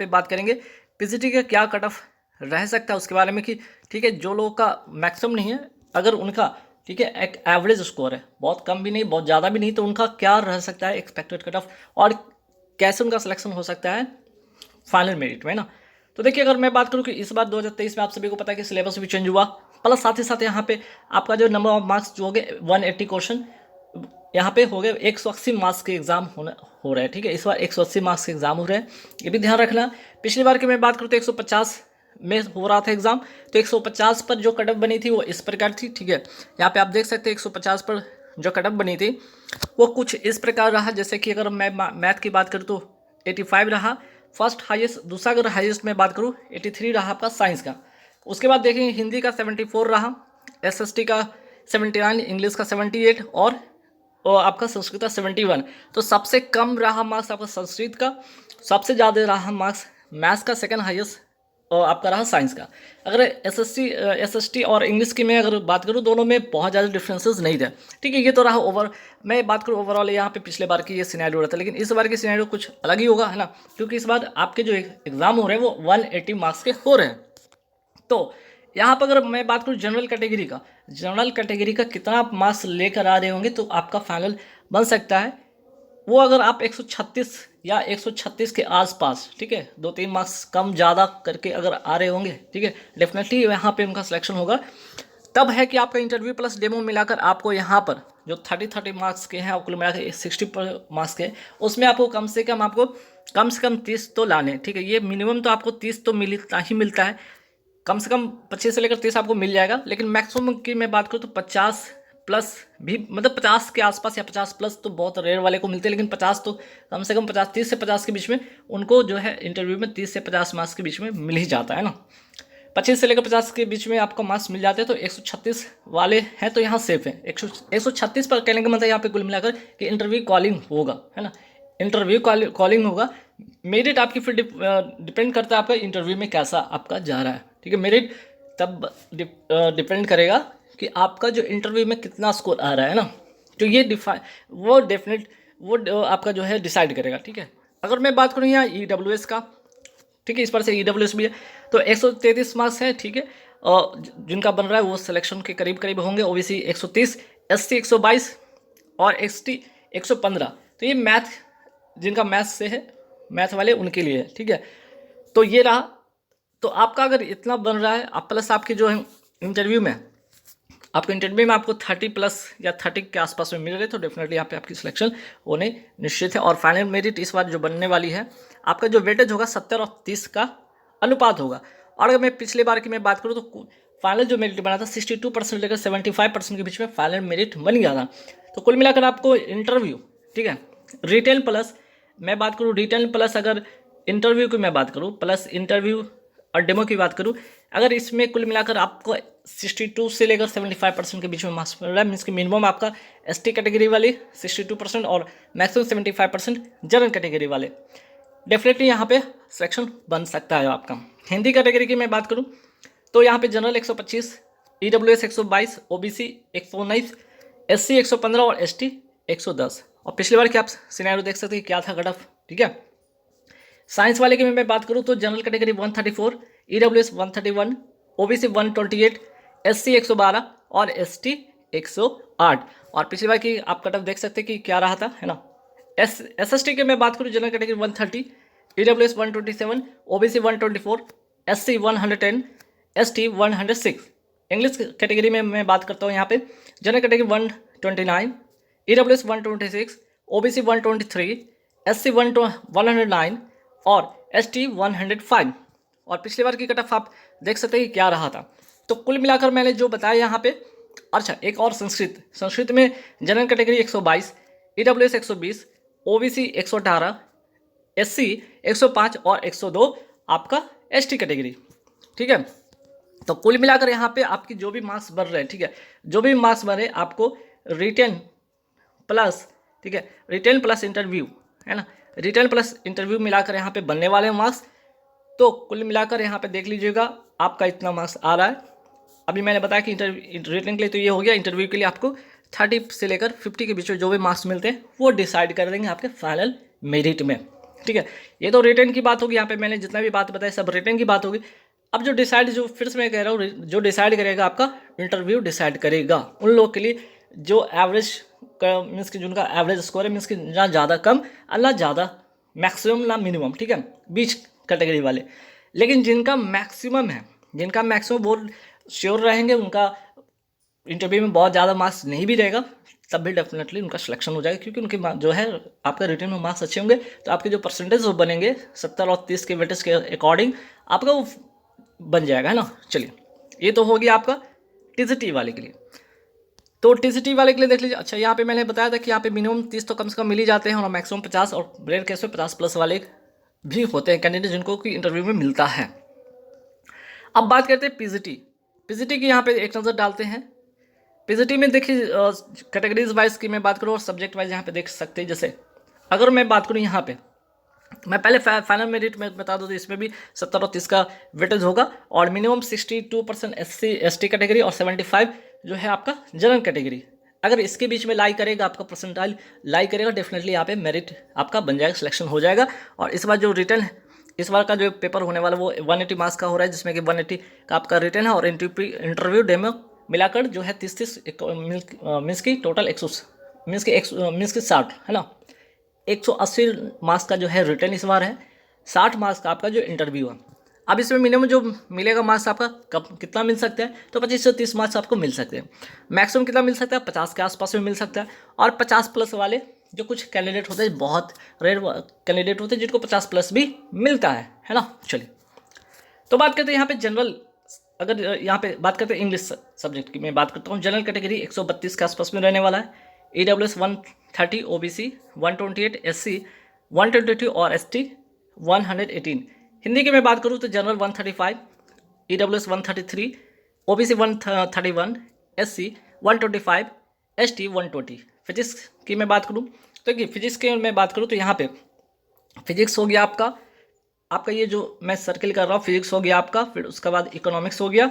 पे बात करेंगे पीजीटी का क्या कट ऑफ रह सकता है उसके बारे में कि ठीक है, जो लोगों का मैक्सिमम नहीं है, अगर उनका ठीक है एक एवरेज स्कोर है, बहुत कम भी नहीं बहुत ज़्यादा भी नहीं, तो उनका क्या रह सकता है एक्सपेक्टेड कट ऑफ और कैसे उनका सिलेक्शन हो सकता है फाइनल मेरिट में ना। तो देखिए, अगर मैं बात करूँ कि इस बार 2023 में आप सभी को पता है कि सिलेबस भी चेंज हुआ, प्लस साथ ही साथ यहाँ पे आपका जो नंबर ऑफ मार्क्स जो हो गए 180 क्वेश्चन यहाँ पे हो गए, 180 मार्क्स के एग्जाम हो रहे हैं। ठीक है, इस बार 180 मार्क्स के एग्जाम हो रहे हैं, ये भी ध्यान रखना। पिछली बार की मैं बात करूँ तो 150 में हो रहा था एग्जाम, तो 150 पर जो कटअप बनी थी वो इस प्रकार थी। ठीक है, यहाँ पे आप देख सकते हैं 150 पर जो कटअप बनी थी वो कुछ इस प्रकार रहा, जैसे कि अगर मैं मैथ की बात करूँ तो 85 रहा फर्स्ट हाईएस्ट, दूसरा अगर हाईएस्ट मैं बात करूँ 83 रहा आपका साइंस का। उसके बाद देखेंगे हिंदी का 74 रहा, एसएसटी का 79, इंग्लिश का 78 और आपका संस्कृत का 71। तो सबसे कम रहा मार्क्स आपका संस्कृत का, सबसे ज़्यादा रहा मार्क्स मैथ्स का, सेकंड हाईएस्ट और आपका रहा साइंस का। अगर एसएसटी और इंग्लिश की मैं अगर बात करूँ, दोनों में बहुत ज़्यादा डिफरेंसेस नहीं थे। ठीक है, ये तो रहा मैं बात करूँ ओवरऑल यहाँ पे पिछले बार की ये सिनेरियो रहा था, लेकिन इस बार की सिनेरियो कुछ अलग ही होगा, है ना, क्योंकि इस बार आपके जो एग्ज़ाम हो रहे हैं वो 180 मार्क्स के हो रहे हैं। तो यहाँ पर अगर मैं बात करूँ जनरल कैटेगरी का कितना मार्क्स लेकर आ रहे होंगे तो आपका फाइनल बन सकता है वो, अगर आप 136 या 136 के आसपास, ठीक है, 2-3 मार्क्स कम ज़्यादा करके अगर आ रहे होंगे, ठीक है, डेफिनेटली यहाँ पे उनका सिलेक्शन होगा। तब है कि आपका इंटरव्यू प्लस डेमो मिलाकर आपको यहाँ पर जो 30 मार्क्स के हैं और कुल मिलाकर 60 मार्क्स के, उसमें आपको कम से कम 30 तो लाने। ठीक है, ये मिनिमम तो आपको 30 तो मिलता ही मिलता है, कम से कम 25 से लेकर 30 आपको मिल जाएगा, लेकिन मैक्सिमम की मैं बात करूँ तो 50 प्लस भी, मतलब 50 के आसपास या 50 प्लस तो बहुत रेयर वाले को मिलते हैं, लेकिन 50 तो कम से कम 30 से 50 के बीच में उनको जो है इंटरव्यू में 30 से 50 मार्क्स के बीच में मिल ही जाता है ना। 25 से लेकर 50 के बीच में आपको मार्क्स मिल जाते हैं, तो 136 वाले हैं तो यहाँ सेफ है। 136 पर कहने का मतलब यहाँ पे कुल मिलाकर कि इंटरव्यू कॉलिंग होगा, है ना, इंटरव्यू कॉलिंग होगा। मेरिट आपकी फिर डिपेंड करता है आपका इंटरव्यू में कैसा आपका जा रहा है। ठीक है, मेरिट तब डिपेंड करेगा कि आपका जो इंटरव्यू में कितना स्कोर आ रहा है ना, तो ये वो आपका जो है डिसाइड करेगा। ठीक है, अगर मैं बात करूँ यहाँ EWS का, ठीक है, इस पर से EWS भी है, तो 133 मार्क्स है। ठीक है, और जिनका बन रहा है वो सिलेक्शन के करीब होंगे। OBC 130, SC 122 और ST 115। तो ये मैथ जिनका मैथ से है, मैथ वाले उनके लिए है। ठीक है, तो ये रहा। तो आपका अगर इतना बन रहा है आप प्लस आपके जो है इंटरव्यू में आपको 30 प्लस या 30 के आसपास में मिल रहे, तो डेफिनेटली यहाँ पे आपकी सिलेक्शन होने निश्चित है। और फाइनल मेरिट इस बार जो बनने वाली है, आपका जो वेटेज होगा 70 और 30 का अनुपात होगा। और अगर मैं पिछले बार की मैं बात करूँ तो फाइनल जो मेरिट बना था 62% लेकर 75% के बीच में फाइनल मेरिट बन गया था। तो कुल मिलाकर आपको इंटरव्यू, ठीक है, रिटेन प्लस मैं बात करूँ, रिटेन प्लस अगर इंटरव्यू की मैं बात करूँ, प्लस इंटरव्यू और डेमो की बात करूँ, अगर इसमें कुल मिलाकर आपको 62 से लेकर 75% के बीच में मार्क्स मिल रहा है, मीन्स कि मिनिमम आपका ST कैटेगरी वाले 62% और मैक्सिमम 75% जनरल कैटेगरी वाले, डेफिनेटली यहाँ पे सिलेक्शन बन सकता है आपका। हिंदी कैटेगरी की मैं बात करूँ तो यहाँ पे जनरल 125, EWS 122, OBC 119, SC 115 और ST 110। और पिछली बार की आप सिनेरियो देख सकते हैं क्या था कट ऑफ। ठीक है, साइंस वाले की मैं बात करूँ तो general category 134, EWS 131, OBC 128, SC 112 और ST 108। और पिछली बार की आप कट ऑफ देख सकते हैं कि क्या रहा था, है ना। SST की मैं बात करूँ general category 130, EWS 127, OBC 124, SC 110, ST 106। English category में मैं बात करता हूँ यहाँ पे general category 129, EWS 126, OBC 123, SC 109 और ST 105। और पिछली बार की कट ऑफ आप देख सकते हैं कि क्या रहा था। तो कुल मिलाकर मैंने जो बताया यहाँ पे, अच्छा एक और संस्कृत में general category 122, EWS 120, OBC 118, SC 105 और 102 आपका ST कैटेगरी। ठीक है, तो कुल मिलाकर यहाँ पे आपकी जो भी मार्क्स बढ़ रहे हैं, ठीक है, जो भी मार्क्स बढ़ रहे आपको रिटेन प्लस, ठीक है, रिटेन प्लस इंटरव्यू, है ना, रिटेन प्लस इंटरव्यू मिलाकर यहाँ पे बनने वाले मार्क्स। तो कुल मिलाकर यहाँ पे देख लीजिएगा आपका इतना मार्क्स आ रहा है। अभी मैंने बताया कि रिटेन के लिए तो ये हो गया, इंटरव्यू के लिए आपको 30 से लेकर 50 के बीच में जो भी मार्क्स मिलते हैं वो डिसाइड कर देंगे आपके फाइनल मेरिट में, ठीक है। ये तो रिटर्न की बात होगी, यहाँ पे मैंने जितना भी बात बताई सब रिटर्न की बात होगी। अब जो डिसाइड, जो फिर से मैं कह रहा हूँ, जो डिसाइड करेगा आपका इंटरव्यू डिसाइड करेगा उन लोगों के लिए जो एवरेज का मीन्स कि जिनका एवरेज स्कोर है, मीन्स कि ना ज़्यादा कम और ना ज़्यादा मैक्सिमम ना मिनिमम, ठीक है, बीच कैटेगरी वाले। लेकिन जिनका मैक्सिमम है, जिनका मैक्सिमम वो श्योर रहेंगे, उनका इंटरव्यू में बहुत ज़्यादा मार्क्स नहीं भी रहेगा तब भी डेफिनेटली उनका सिलेक्शन हो जाएगा, क्योंकि उनके जो है आपका रिटर्न में मार्क्स अच्छे होंगे तो आपके जो परसेंटेज वो बनेंगे 70 और 30 के वेटेज के अकॉर्डिंग आपका वो बन जाएगा, है ना। चलिए, ये तो हो गया आपका टीजीटी वाले के लिए। तो टीजीटी वाले के लिए देख लीजिए। अच्छा, यहाँ पे मैंने बताया था कि यहाँ पे मिनिमम 30 तो कम से कम मिल ही जाते हैं और मैक्सिमम 50 और रेयर केस में 50+ वाले भी होते हैं कैंडिडेट जिनको कि इंटरव्यू में मिलता है। अब बात करते हैं पीजीटी। पीजीटी की यहाँ पे एक नज़र डालते हैं। पीजीटी में देखिए कैटेगरीज वाइज की मैं बात करूँ और सब्जेक्ट वाइज यहाँ पे देख सकते हैं। जैसे अगर मैं बात करूँ यहाँ पे, मैं पहले फाइनल मेरिट में बता दूँ तो इसमें भी 70 और 30 का वेटेज होगा और मिनिमम 62% SC/ST कैटेगरी और 75 जो है आपका जनरल कैटेगरी। अगर इसके बीच में लाई करेगा, आपका परसेंटाइल लाई करेगा, डेफिनेटली यहाँ पे मेरिट आपका बन जाएगा, सिलेक्शन हो जाएगा। और इस बार जो रिटर्न है, इस बार का जो पेपर होने वाला वो 180 मार्क्स का हो रहा है, जिसमें कि 180 का आपका रिटर्न है और इंटरव्यू डेमो मिलाकर जो है 30 मीन्स की टोटल 100 मीन्स की 60, है ना। 180 मार्क्स का जो है रिटर्न इस बार है, 60 मार्क्स का आपका जो इंटरव्यू है। अब इसमें मिनिमम जो मिलेगा मार्क्स आपका कब कितना मिल सकता है, तो 25 से 30 मार्क्स आपको मिल सकते हैं। मैक्सिमम कितना मिल सकता है, 50 के आसपास में मिल सकता है। और 50+ वाले जो कुछ कैंडिडेट होते हैं, बहुत रेयर कैंडिडेट होते हैं जिनको 50+ भी मिलता है ना। चलिए, तो बात करते हैं यहाँ पे जनरल। अगर यहाँ पे बात करते हैं इंग्लिश सब्जेक्ट की, मैं बात करता हूँ। जनरल कैटेगरी 132 के आसपास में रहने वाला है। EWS 130, OBC 128, SC 122 और ST 118। हिंदी की मैं बात करूँ तो general 135, EWS 133, OBC 131, SC 125, ST 120। Physics की मैं बात करूँ तो फिजिक्स की मैं बात करूँ तो यहाँ पे फिजिक्स हो गया आपका ये जो मैं सर्किल कर रहा हूँ, फिजिक्स हो गया आपका, फिर उसके बाद इकोनॉमिक्स हो गया,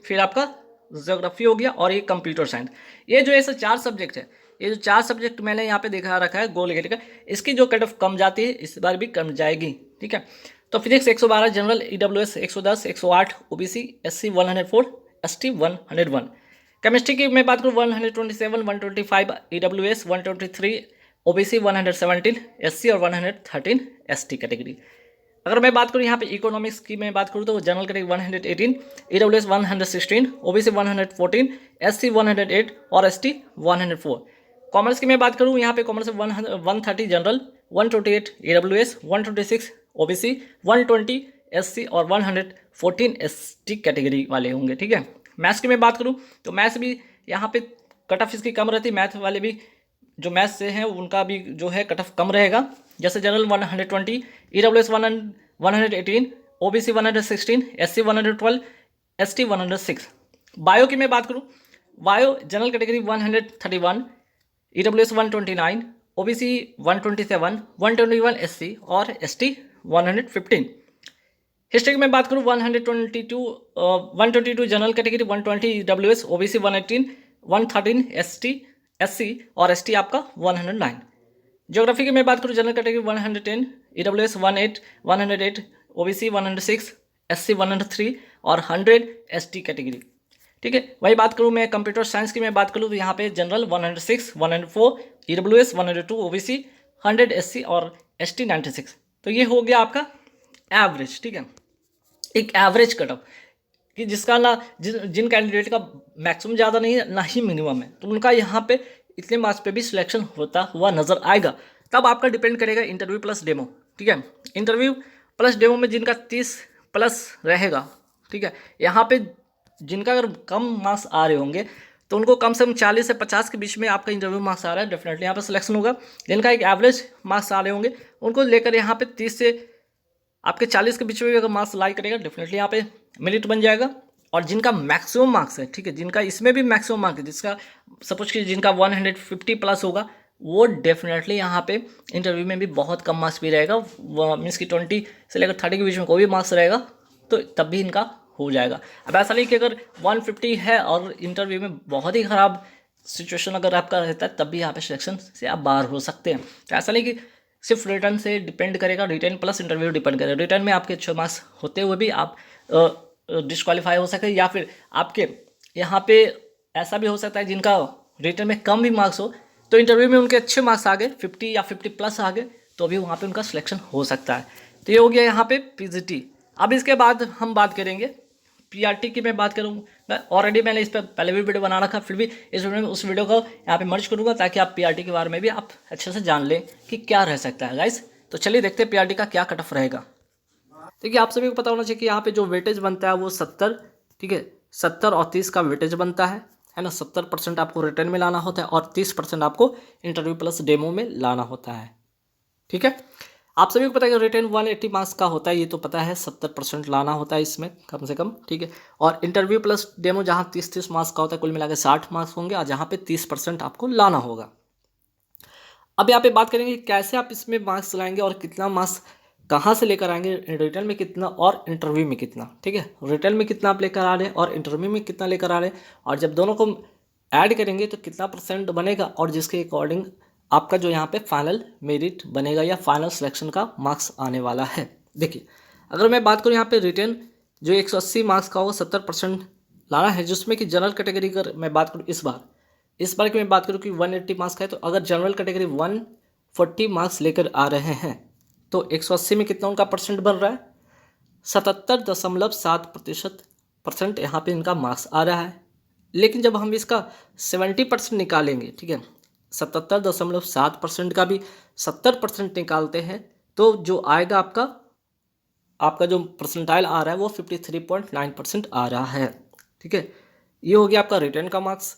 फिर आपका ज्योग्राफी हो गया और ये कंप्यूटर साइंस। ये जो ऐसे 4 सब्जेक्ट है, ये जो 4 सब्जेक्ट मैंने यहाँ पे दिखा रखा है गोल घेर का, इसकी जो कट ऑफ कम जाती है इस बार भी कम जाएगी, ठीक है। तो physics 112, general EWS 110, 108, OBC SC 104, ST 101। Chemistry की मैं बात करूँ 127, 125 EWS 123, OBC 117, SC और 113 ST कैटेगरी। अगर मैं बात करूँ यहाँ पे इकोनॉमिक्स की मैं बात करूँ तो general category 118, EWS 116, OBC 114, SC 108 और ST 104। कॉमर्स की मैं बात करूँ यहाँ पे commerce 130 general, 128 EWS, 126 OBC, 120 SC और 114 ST कैटेगरी वाले होंगे, ठीक है। मैथ्स की मैं बात करूँ तो मैथ्स भी यहाँ पे कट ऑफ इसकी कम रहती है, मैथ वाले भी जो मैथ्स से हैं उनका भी जो है कट ऑफ कम रहेगा। जैसे general 120, EWS 118, OBC 116, SC 112, ST 106। Bio की मैं बात करूँ, bio general category 131, EWS 129, OBC 127, 121 SC और ST 115। हिस्ट्री की मैं बात करूँ 122 general category, 120 EWS, OBC 118, 113 SC और ST आपका 109। ज्योग्राफी की मैं बात करूँ general category 110, EWS 108, OBC 106, SC 103 और 100 ST कैटेगरी, ठीक है। वही बात करूँ मैं कंप्यूटर साइंस की मैं बात करूँ तो यहाँ पे जनरल 106, 104, EWS 102, OBC 100 SC और ST 96। तो ये हो गया आपका एवरेज, ठीक है, एक एवरेज कट ऑफ कि जिसका ना जिन कैंडिडेट का मैक्सिमम ज़्यादा नहीं है ना ही मिनिमम है, तो उनका यहाँ पे इतने मार्क्स पे भी सिलेक्शन होता हुआ नज़र आएगा। तब आपका डिपेंड करेगा इंटरव्यू प्लस डेमो, ठीक है। इंटरव्यू प्लस डेमो में जिनका 30+ रहेगा, ठीक है, यहाँ पे जिनका अगर कम मार्क्स आ रहे होंगे तो उनको कम से कम 40 से 50 के बीच में आपका इंटरव्यू मार्क्स आ रहा है, डेफिनेटली यहाँ पर सिलेक्शन होगा। जिनका एक एवरेज मार्क्स आ रहे होंगे उनको लेकर यहाँ पे 30 से आपके 40 के बीच में भी अगर मार्क्स लाई करेगा डेफिनेटली यहाँ पे मेरिट बन जाएगा। और जिनका मैक्सिमम मार्क्स है, ठीक है, जिनका इसमें भी मैक्सिमम मार्क्स है, जिसका सपोज कि जिनका 150+ होगा, वो डेफिनेटली यहाँ पे इंटरव्यू में भी बहुत कम मार्क्स भी रहेगा, मीन्स कि 20 से लेकर 30 के बीच में कोई भी मार्क्स रहेगा तो तब भी इनका हो जाएगा। अब ऐसा नहीं कि अगर 150 है और इंटरव्यू में बहुत ही ख़राब सिचुएशन अगर आपका रहता है तब भी यहाँ पे सिलेक्शन से आप बाहर हो सकते हैं। तो ऐसा नहीं कि सिर्फ रिटर्न से डिपेंड करेगा, रिटर्न प्लस इंटरव्यू डिपेंड करेगा। रिटर्न में आपके अच्छे मार्क्स होते हुए भी आप डिस्क्वालीफाई हो सकते हैं, या फिर आपके यहाँ पे ऐसा भी हो सकता है जिनका रिटर्न में कम भी मार्क्स हो तो इंटरव्यू में उनके अच्छे मार्क्स आ गए, 50 या 50+ आ गए, तो भी वहाँ पे उनका सिलेक्शन हो सकता है। तो ये हो गया यहाँ पे पीजीटी। अब इसके बाद हम बात करेंगे पीआरटी की। मैं बात करूँगा, ऑलरेडी मैंने इस पर पहले भी वीडियो बना रखा, फिर भी इस वीडियो में उस वीडियो को यहाँ पे मर्ज करूँगा ताकि आप पीआरटी के बारे में भी आप अच्छे से जान लें कि क्या रह सकता है गाइस। तो चलिए देखते हैं पीआरटी का क्या कट ऑफ रहेगा। देखिए आप सभी को पता होना चाहिए कि यहाँ पे जो वेटेज बनता है वो 70, ठीक है, 70 और 30 का वेटेज बनता है ना। 70% आपको रिटर्न में लाना होता है और 30% आपको इंटरव्यू प्लस डेमो में लाना होता है, ठीक है। आप सभी को पता है कि रिटर्न 180 मार्क्स का होता है, ये तो पता है। 70% लाना होता है इसमें कम से कम, ठीक है। और इंटरव्यू प्लस डेमो जहाँ 30 मार्क्स का होता है, कुल मिला के 60 मार्क्स होंगे, और जहाँ पे 30% आपको लाना होगा। अब यहाँ पे बात करेंगे कैसे आप इसमें मार्क्स लाएंगे और कितना मार्क्स कहाँ से लेकर आएंगे, रिटर्न में कितना और इंटरव्यू में कितना, ठीक है। रिटर्न में कितना आप लेकर आ रहे हैं और इंटरव्यू में कितना लेकर आ रहे हैं, और जब दोनों को ऐड करेंगे तो कितना % बनेगा, और जिसके अकॉर्डिंग आपका जो यहाँ पे फाइनल मेरिट बनेगा या फाइनल सिलेक्शन का मार्क्स आने वाला है। देखिए अगर मैं बात करूँ यहाँ पे रिटर्न जो 180 मार्क्स का होगा, 70% लाना है, जिसमें कि जनरल कैटेगरी अगर मैं बात करूँ इस बार की मैं बात करूँ कि 180 मार्क्स का है, तो अगर जनरल कैटेगरी 140 मार्क्स लेकर आ रहे हैं तो 180 में कितना उनका % बन रहा है, 77.7% यहाँ पे इनका मार्क्स आ रहा है। लेकिन जब हम इसका 70% निकालेंगे, ठीक है, 77.7% का भी 70% निकालते हैं तो जो आएगा आपका जो परसेंटाइल आ रहा है वो 53.9% आ रहा है, ठीक है। ये हो गया आपका रिटर्न का मार्क्स।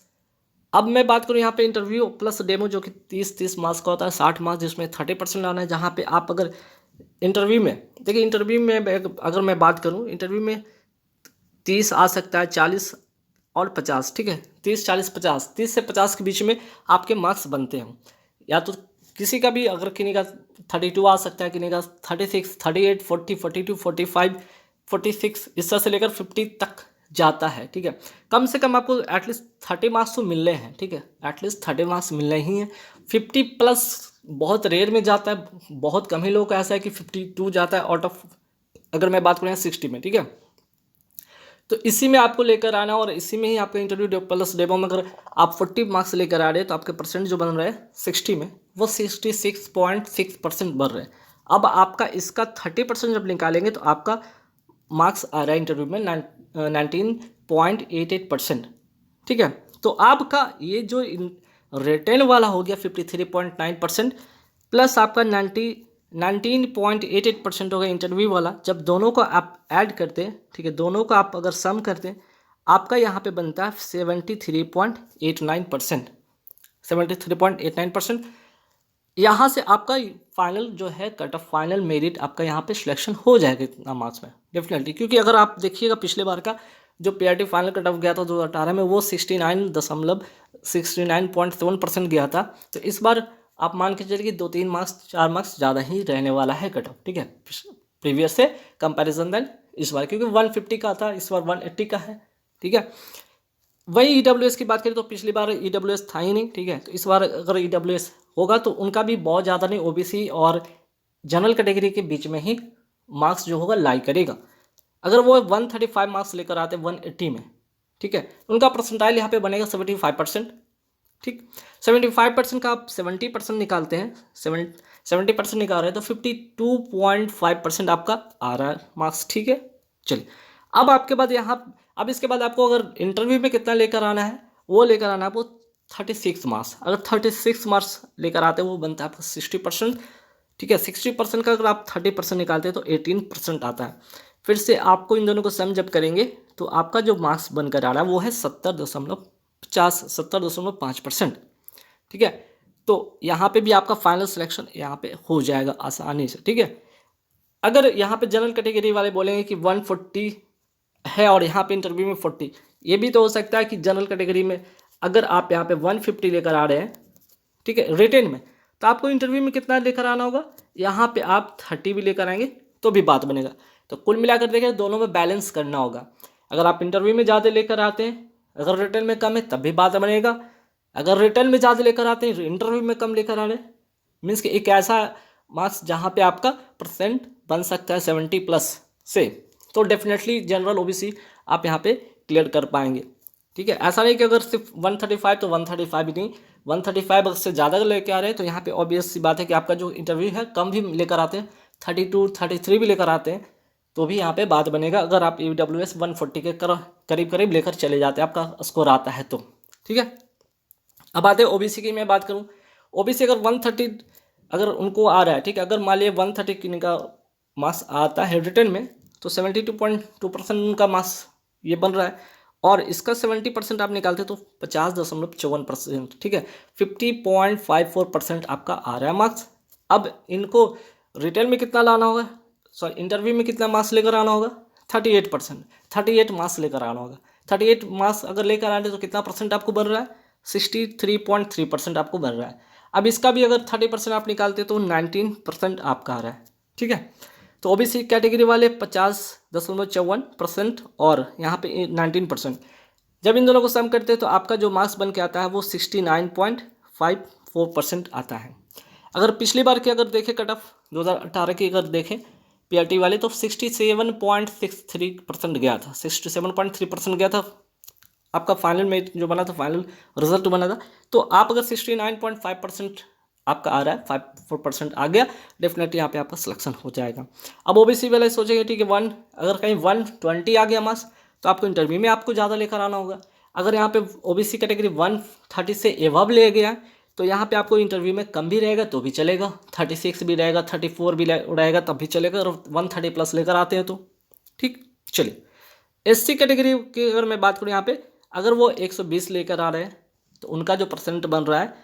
अब मैं बात करूँ यहाँ पे इंटरव्यू प्लस डेमो जो कि 30 मार्क्स का होता है, 60 मार्क्स, जिसमें 30% लाना है। जहाँ पे आप अगर इंटरव्यू में, देखिए इंटरव्यू में अगर मैं बात करूँ, इंटरव्यू में 30 आ सकता है, 40 और 50, ठीक है, 30 40 50, 30 से 50 के बीच में आपके मार्क्स बनते हैं। या तो किसी का भी अगर किसी का 32 आ सकता है, किसी का 36, 38, 40, 42, 45, 46, इस तरह से लेकर 50 तक जाता है, ठीक है। कम से कम आपको एटलीस्ट 30 मार्क्स तो मिलने हैं, ठीक है, एटलीस्ट 30 मार्क्स मिलने ही हैं। 50+ बहुत रेयर में जाता है, बहुत कम ही लोग का ऐसा है कि 52 जाता है आउट ऑफ, अगर मैं बात करूँ 60 में, ठीक है। तो इसी में आपको लेकर आना, और इसी में ही आपका इंटरव्यू प्लस डेमो में अगर आप 40 मार्क्स लेकर आ रहे हैं तो आपके % जो बन रहे हैं 60 में, वो 66.6% बन रहे हैं। अब आपका इसका 30% जब निकालेंगे तो आपका मार्क्स आ रहा है इंटरव्यू में 19.88%, ठीक है। तो आपका ये जो रिटर्न वाला हो गया 53.9% प्लस आपका 19.88% होगा इंटरव्यू वाला। जब दोनों को आप ऐड करते हैं, ठीक है, दोनों को आप अगर सम करते हैं, आपका यहाँ पे बनता है 73.89%, 73.89%। यहाँ से आपका फाइनल जो है कट ऑफ, फाइनल मेरिट आपका यहाँ पे सिलेक्शन हो जाएगा इतना मार्क्स में डेफिनेटली। क्योंकि अगर आप देखिएगा पिछले बार का जो पीआरटी फाइनल कट ऑफ गया था 2018 में, वो 69.7% गया था। तो इस बार आप मान के चलिए कि 2-3 मार्क्स 4 मार्क्स ज़्यादा ही रहने वाला है कट ऑफ, ठीक है, प्रीवियस से कंपैरिजन देन इस बार, क्योंकि 150 का था, इस बार 180 का है, ठीक है। वही EWS की बात करें तो पिछली बार EWS था ही नहीं, ठीक है। तो इस बार अगर EWS होगा तो उनका भी बहुत ज़्यादा नहीं, OBC और जनरल कैटेगरी के बीच में ही मार्क्स जो होगा लाई करेगा। अगर वो 135 मार्क्स लेकर आते 180 में, ठीक है, उनका परसेंटाइल यहाँ पे बनेगा 75%, ठीक। 75% का आप 70% निकालते हैं, 70% निकाल रहे हैं तो 52.5% आपका आ रहा है मार्क्स, ठीक है। चलिए अब आपके बाद अब इसके बाद आपको अगर इंटरव्यू में कितना लेकर आना है, वो लेकर आना है आपको 36 मार्क्स। अगर 36 मार्क्स लेकर आते हैं वो बनता है आपका 60%, ठीक है। 60% का अगर आप 30% निकालते हैं तो 18% आता है। फिर से आपको इन दोनों को सम जब करेंगे तो आपका जो मार्क्स बनकर आ रहा है वो है 70.5%, ठीक है। तो यहाँ पे भी आपका फाइनल सिलेक्शन यहाँ पे हो जाएगा आसानी से, ठीक है। अगर यहाँ पे जनरल कैटेगरी वाले बोलेंगे कि 140 है और यहाँ पे इंटरव्यू में 40, ये भी तो हो सकता है कि जनरल कैटेगरी में अगर आप यहाँ पे 150 लेकर आ रहे हैं, ठीक है, रिटेन में, तो आपको इंटरव्यू में कितना लेकर आना होगा, यहाँ पे आप 30 भी लेकर आएंगे तो भी बात बनेगा। तो कुल मिलाकर देखें दोनों में बैलेंस करना होगा। अगर आप इंटरव्यू में ज़्यादा लेकर आते हैं, अगर रिटर्न में कम है तब भी बात बनेगा। अगर रिटर्न में ज़्यादा लेकर आते हैं, इंटरव्यू में कम लेकर आ रहे हैं, मीन्स कि एक ऐसा मार्क्स जहाँ पे आपका परसेंट बन सकता है 70+ से, तो डेफिनेटली जनरल ओबीसी आप यहाँ पे क्लियर कर पाएंगे। ठीक है, ऐसा नहीं कि अगर सिर्फ 135 तो 135 ही नहीं, 135 अगर से ज़्यादा लेकर आ रहे हैं तो यहाँ पे ऑब्वियस सी बात है कि आपका जो इंटरव्यू है कम भी लेकर आते हैं, 32 33 भी लेकर आते हैं, तो भी यहाँ पे बात बनेगा अगर आप EWS 140 के करीब करीब लेकर चले जाते हैं, आपका स्कोर आता है तो। ठीक है, अब आते हैं ओबीसी की मैं बात करूँ। ओबीसी अगर 130 अगर उनको आ रहा है, ठीक है, अगर मान लिया 130 का मार्क्स आता है रिटर्न में, तो 72.2% उनका मार्क्स ये बन रहा है, और इसका 70% आप निकालते तो 50.54%। ठीक है, 50.54% आपका आ रहा है मार्क्स। अब इनको रिटर्न में कितना लाना होगा, सॉरी इंटरव्यू में कितना मार्क्स लेकर आना होगा, 38%, 38 मार्क्स लेकर आना होगा। 38 मार्क्स अगर लेकर आने तो कितना परसेंट आपको बन रहा है, 63.3% आपको बन रहा है। अब इसका भी अगर 30% आप निकालते तो 19% आपका आ रहा है। ठीक है, तो ओबीसी कैटेगरी वाले 50.54% और यहाँ पे 19%। जब इन दोनों को सम करते हैं तो आपका जो मार्क्स बन के आता है वो 69.54% आता है। अगर पिछली बार की अगर देखें कट ऑफ 2018 की अगर देखें पीआरटी वाले, तो 67.63% गया था, 67.3% गया था आपका फाइनल में जो बना था, फाइनल रिजल्ट बना था। तो आप अगर 69.5% आपका आ रहा है, 54% आ गया, डेफिनेटली यहाँ पे आपका सिलेक्शन हो जाएगा। अब ओबीसी वाले सोचेंगे ठीक है, अगर कहीं 120 आ गया मार्क्स तो आपको इंटरव्यू में आपको ज़्यादा लेकर आना होगा। अगर यहाँ पे ओबीसी कैटेगरी 130 से एवब ले गया तो यहाँ पे आपको इंटरव्यू में कम भी रहेगा तो भी चलेगा, 36 भी रहेगा, 34 भी रहेगा तब भी चलेगा, और 130+ लेकर आते हैं तो ठीक। चलिए, एससी कैटेगरी की अगर मैं बात करूँ, यहाँ पे अगर वो 120 लेकर आ रहे हैं तो उनका जो परसेंट बन रहा है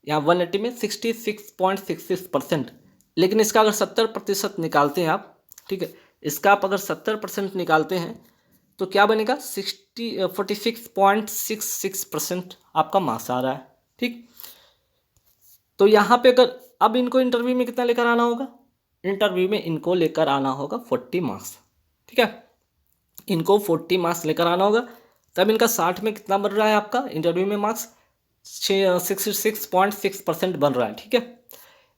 यहाँ 180 में 66.66%। लेकिन इसका अगर 70% निकालते हैं आप, ठीक है, इसका आप अगर 70% निकालते हैं तो क्या बनेगा, 46.66% आपका मार्क्स आ रहा है। ठीक, तो यहाँ पे अगर अब इनको इंटरव्यू में कितना लेकर आना होगा, इंटरव्यू में इनको लेकर आना होगा 40 मार्क्स। ठीक है, इनको 40 मार्क्स लेकर आना होगा, तब इनका 60 में कितना बन रहा है आपका इंटरव्यू में मार्क्स, 66.6% बन रहा है। ठीक है,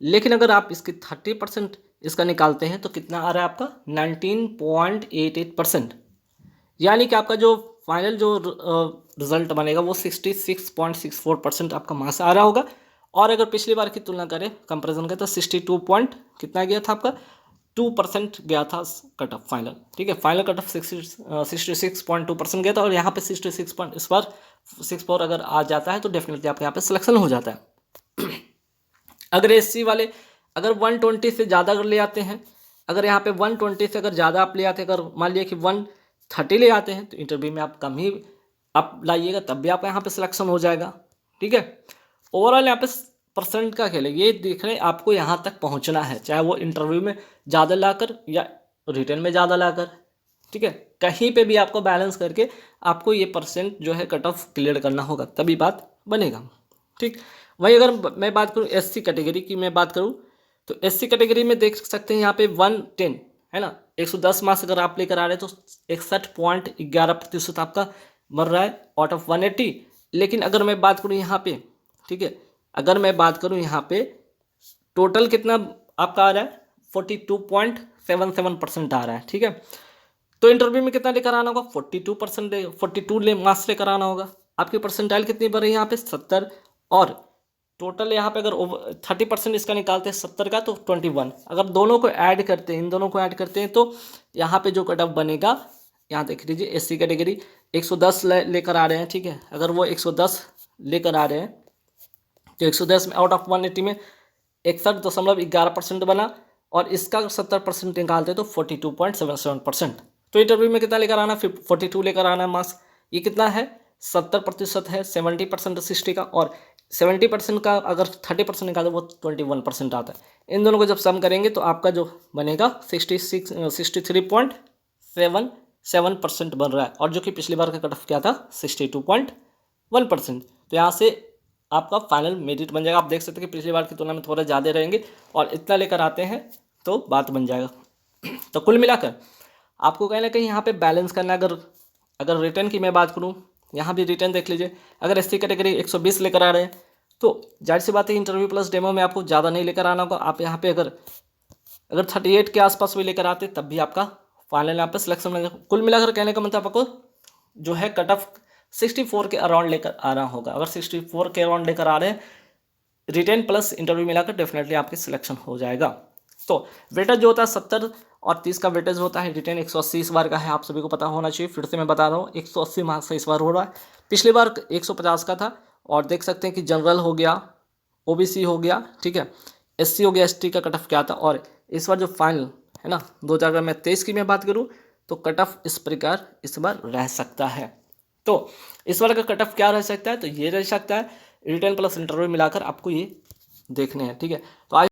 लेकिन अगर आप इसके 30% इसका निकालते हैं तो कितना आ रहा है आपका, 19.88%। यानी कि आपका जो फाइनल जो रिजल्ट बनेगा वो 66.64% आपका मार्क्स आ रहा होगा। और अगर पिछली बार की तुलना करें, कंपैरिजन करें, तो 62 पॉइंट कितना गया था आपका, 2% गया था कट ऑफ फाइनल। ठीक है, फाइनल कट ऑफ 66.2% गया था, और यहाँ पे 66 पॉइंट इस बार 64 अगर आ जाता है तो डेफिनेटली आपके यहाँ पे सिलेक्शन हो जाता है। अगर एससी वाले अगर 120 से ज़्यादा अगर ले आते हैं, अगर यहाँ पे 120 से अगर ज़्यादा आप ले आते हैं, अगर मान लिया कि 130 ले आते हैं तो इंटरव्यू में आप कम ही आप लाइएगा तब भी आपका यहाँ पे सिलेक्शन हो जाएगा। ठीक है, ओवरऑल यहाँ पे परसेंट का खेल है, ये देख रहे हैं आपको यहाँ तक पहुँचना है, चाहे वो इंटरव्यू में ज़्यादा लाकर या रिटर्न में ज़्यादा लाकर। ठीक है, कहीं पे भी आपको बैलेंस करके आपको ये परसेंट जो है कट ऑफ क्लियर करना होगा, तभी बात बनेगा। ठीक, वही अगर मैं बात करूँ एससी कैटेगरी की मैं बात करूँ, तो एससी कैटेगरी में देख सकते हैं यहाँ पे 110 है ना, 110 मार्क्स अगर आप लेकर आ रहे हैं तो 61.11% आपका मर रहा है आउट ऑफ 180। लेकिन अगर मैं बात करूँ यहाँ पे, ठीक है, अगर मैं बात करूँ यहाँ पे टोटल कितना आपका आ रहा है, 42.77% आ रहा है। ठीक है, तो इंटरव्यू में कितना लेकर आना होगा, 42 मार्क्स लेकर आना होगा। आपकी परसेंटाइल कितनी बढ़ रही है यहाँ पे, 70, और टोटल यहाँ पे अगर 30% इसका निकालते हैं 70 का तो 21। अगर दोनों को ऐड करते हैं, इन दोनों को ऐड करते हैं तो यहाँ पे जो कट ऑफ बनेगा, यहाँ देख लीजिए एससी कैटेगरी 110 लेकर आ रहे हैं। ठीक है, अगर वो 110 लेकर आ रहे हैं तो 110 में आउट ऑफ 180 में 61.11% बना, और इसका 70% निकालते हैं तो 42.77%। तो इंटरव्यू में कितना लेकर आना, 42 लेकर आना मार्क्स। ये कितना है, 70% है, 70% 60 का, और 70% का अगर 30% निकाले वो 21% आता है। इन दोनों को जब सम करेंगे तो आपका जो बनेगा 63.77% बन रहा है, और जो कि पिछली बार का कट ऑफ क्या था, 62.1%। तो यहाँ से आपका फाइनल मेरिट बन जाएगा। आप देख सकते हैं कि पिछली बार की तुलना में थोड़ा ज़्यादा रहेंगे, और इतना लेकर आते हैं तो बात बन जाएगा। तो कुल मिलाकर आपको कहीं ना कहीं यहाँ पे बैलेंस करना है। अगर रिटर्न की मैं बात करूँ, यहाँ भी रिटर्न देख लीजिए, अगर एससी कैटेगरी 120 लेकर आ रहे हैं तो जाहिर सी बात है इंटरव्यू प्लस डेमो में आपको ज़्यादा नहीं लेकर आना होगा। आप यहाँ पे अगर अगर 38 के आसपास भी लेकर आते तब भी आपका फाइनल यहाँ पे सिलेक्शन में, कुल मिलाकर कहने का मतलब आपको जो है कट ऑफ 64 के अराउंड लेकर आ रहा होगा। अगर 64 के अराउंड लेकर आ रहे हैं, रिटेन प्लस इंटरव्यू मिलाकर डेफिनेटली आपकी सिलेक्शन हो जाएगा। तो वेटेज जो होता है 70 और 30 का वेटेज होता है। रिटेन 180 इस बार का है, आप सभी को पता होना चाहिए। फिर से मैं बता रहा हूँ 180 मार्क्स से इस बार हो रहा है। पिछली बार 150 का था। और देख सकते हैं कि जनरल हो गया, ओबीसी हो गया, ठीक है, एससी हो गया, एसटी का कट ऑफ क्या था। और इस बार जो फाइनल है ना 2023 की मैं बात करूँ तो कट ऑफ इस प्रकार इस बार रह सकता है। तो इस बार का कट ऑफ क्या रह सकता है, तो ये रह सकता है रिटेन प्लस इंटरव्यू मिलाकर आपको ये देखने हैं, ठीक है। तो